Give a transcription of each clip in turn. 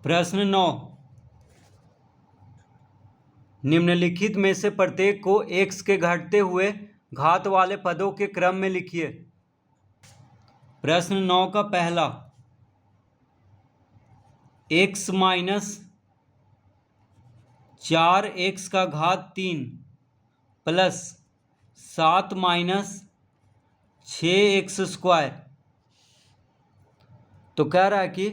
प्रश्न 9, निम्नलिखित में से प्रत्येक को x के घटते हुए घात वाले पदों के क्रम में लिखिए। प्रश्न 9 का पहला, x माइनस 4x का घात 3 प्लस 7 माइनस 6x स्क्वायर। तो कह रहा है कि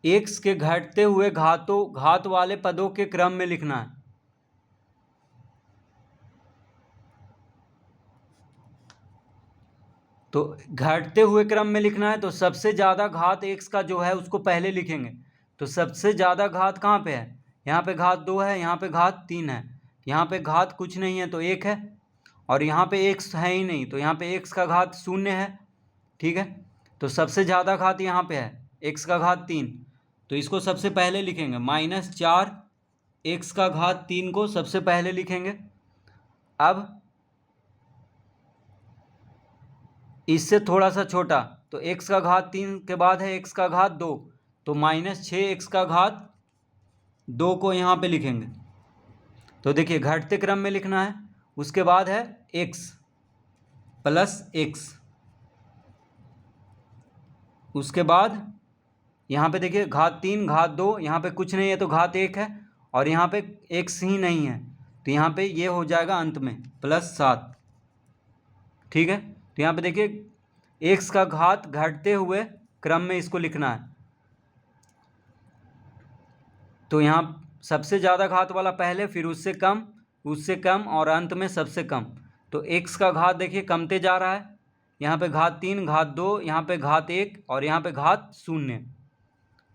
x के घटते हुए घात वाले पदों के क्रम में लिखना है। तो घटते हुए क्रम में लिखना है तो सबसे ज़्यादा घात x का जो है उसको पहले लिखेंगे। तो सबसे ज़्यादा घात कहाँ पे है? यहाँ पे घात 2 है, यहाँ पे घात 3 है, यहाँ पे घात कुछ नहीं है तो 1 है, और यहाँ पे x है ही नहीं तो यहाँ पे x का घात 0 है। ठीक है, तो सबसे ज़्यादा घात यहाँ पे है x का घात 3, तो इसको सबसे पहले लिखेंगे। माइनस 4 x का घात 3 को सबसे पहले लिखेंगे। अब इससे थोड़ा सा छोटा तो x का घात 3 के बाद है x का घात 2, तो माइनस 6x का घात 2 को यहाँ पे लिखेंगे। तो देखिए घटते क्रम में लिखना है। उसके बाद है x प्लस x, उसके बाद यहाँ पे देखिए घात 3 घात 2, यहाँ पे कुछ नहीं है तो घात 1 है, और यहाँ पे x ही नहीं है तो यहाँ पे ये हो जाएगा अंत में प्लस 7। ठीक है, तो यहाँ पे देखिए x का घात घटते हुए क्रम में इसको लिखना है। तो यहाँ सबसे ज़्यादा घात वाला पहले, फिर उससे कम और अंत में सबसे कम। तो x का घात देखिए कमते जा रहा है। यहाँ पे घात 3 घात 2, यहाँ पे घात 1 और यहाँ पे घात 0।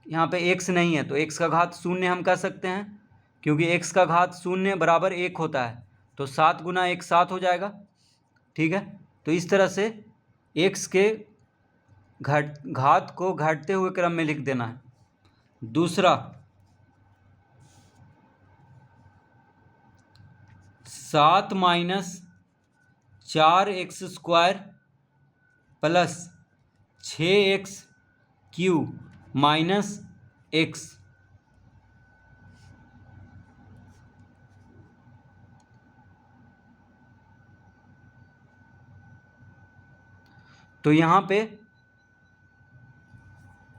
यहाँ पे x नहीं है तो x का घात 0 हम कह सकते हैं, क्योंकि x का घात 0 बराबर 1 होता है। तो 7 गुना 1 7 हो जाएगा। ठीक है, तो इस तरह से x के घात को घटते हुए क्रम में लिख देना है। दूसरा, 7 minus 4x square plus 6x cube minus x। तो यहाँ पे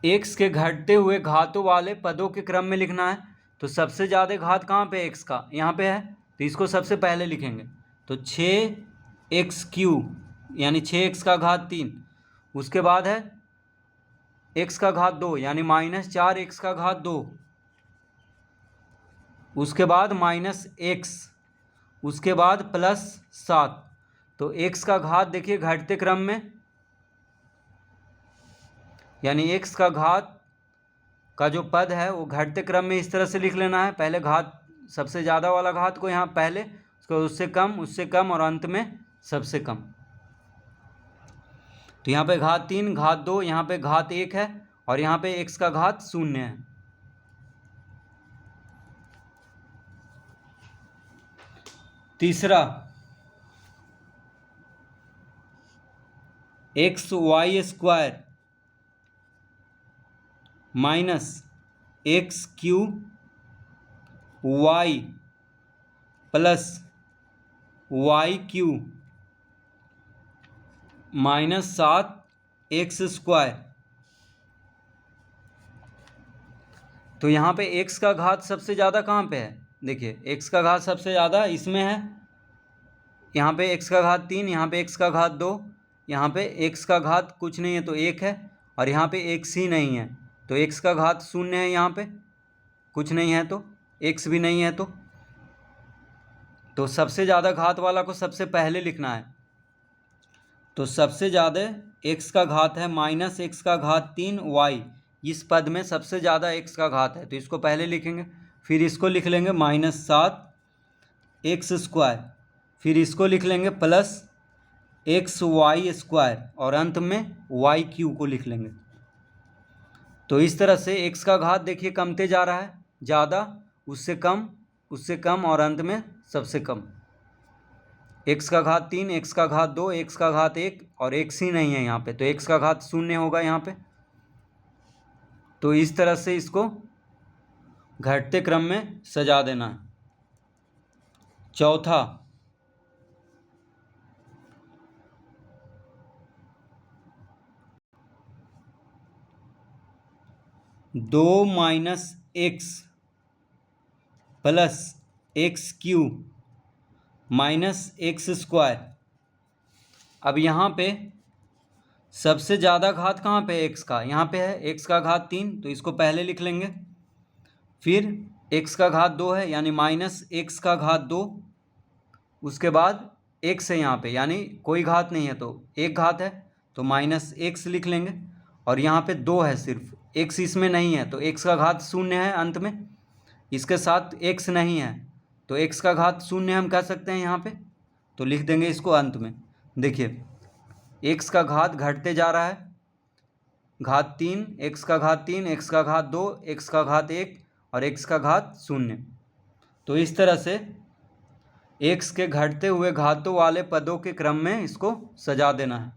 x के घटते हुए घातों वाले पदों के क्रम में लिखना है। तो सबसे ज़्यादा घात कहाँ पे x का? यहाँ पे है, तो इसको सबसे पहले लिखेंगे। तो 6x क्यूब यानी 6x का घात 3, उसके बाद है x का घात 2 यानी माइनस 4x का घात 2, उसके बाद माइनस x, उसके बाद प्लस 7। तो x का घात देखिए घटते क्रम में, यानी x का घात का जो पद है वो घटते क्रम में इस तरह से लिख लेना है। पहले घात सबसे ज़्यादा वाला घात को यहाँ पहले, उससे कम और अंत में सबसे कम। तो यहाँ पे घात 3 घात 2, यहाँ पे घात 1 है, और यहाँ पे x का घात 0 है। तीसरा, xy square minus x cube y plus y cube minus 7x square. तो यहाँ पे x का घात सबसे ज़्यादा कहाँ पे है? देखिए x का घात सबसे ज़्यादा इसमें है। यहाँ पे x का घात 3, यहाँ पे x का घात 2, यहाँ पे x का घात कुछ नहीं है तो 1 है, और यहाँ पे x ही नहीं है तो x का घात 0 है। यहाँ पे कुछ नहीं है तो x भी नहीं है, तो सबसे ज़्यादा घात वाला को सबसे पहले लिखना है। तो सबसे ज़्यादा x का घात है माइनस x का घात 3 y, इस पद में सबसे ज़्यादा x का घात है तो इसको पहले लिखेंगे। फिर इसको लिख लेंगे माइनस 7x स्क्वायर, फिर इसको लिख लेंगे प्लस xy स्क्वायर, और अंत में y क्यू को लिख लेंगे। तो इस तरह से x का घात देखिए कमते जा रहा है, ज़्यादा, उससे कम और अंत में सबसे कम। x का घात 3, x का घात 2, x का घात 1 और x ही नहीं है यहाँ पे तो x का घात 0 होगा यहाँ पे। तो इस तरह से इसको घटते क्रम में सजा देना है। चौथा, 2 minus x plus x Q minus x square. अब यहाँ पे सबसे ज़्यादा घात कहाँ पे है एक्स का, यहाँ पे है एक्स का घात 3, तो इसको पहले लिख लेंगे। फिर एक्स का घात 2 है यानी माइनस एक्स का घात 2, उसके बाद एक्स है यहाँ पे यानी कोई घात नहीं है तो एक घात है तो माइनस एक्स लिख लेंगे। और यहाँ पे 2 है सिर्फ, एक्स इसमें नहीं है तो एक्स का घात 0 है अंत में, इसके साथ एक्स नहीं है तो एक्स का घात 0 हम कह सकते हैं यहाँ पे, तो लिख देंगे इसको अंत में। देखिए एक्स का घात घटते जा रहा है, घात 3, एक्स का घात 3, एक्स का घात 2, एक्स का घात 1 और एक्स का घात 0। तो इस तरह से एक्स के घटते हुए घातों वाले पदों के क्रम में इसको सजा देना है।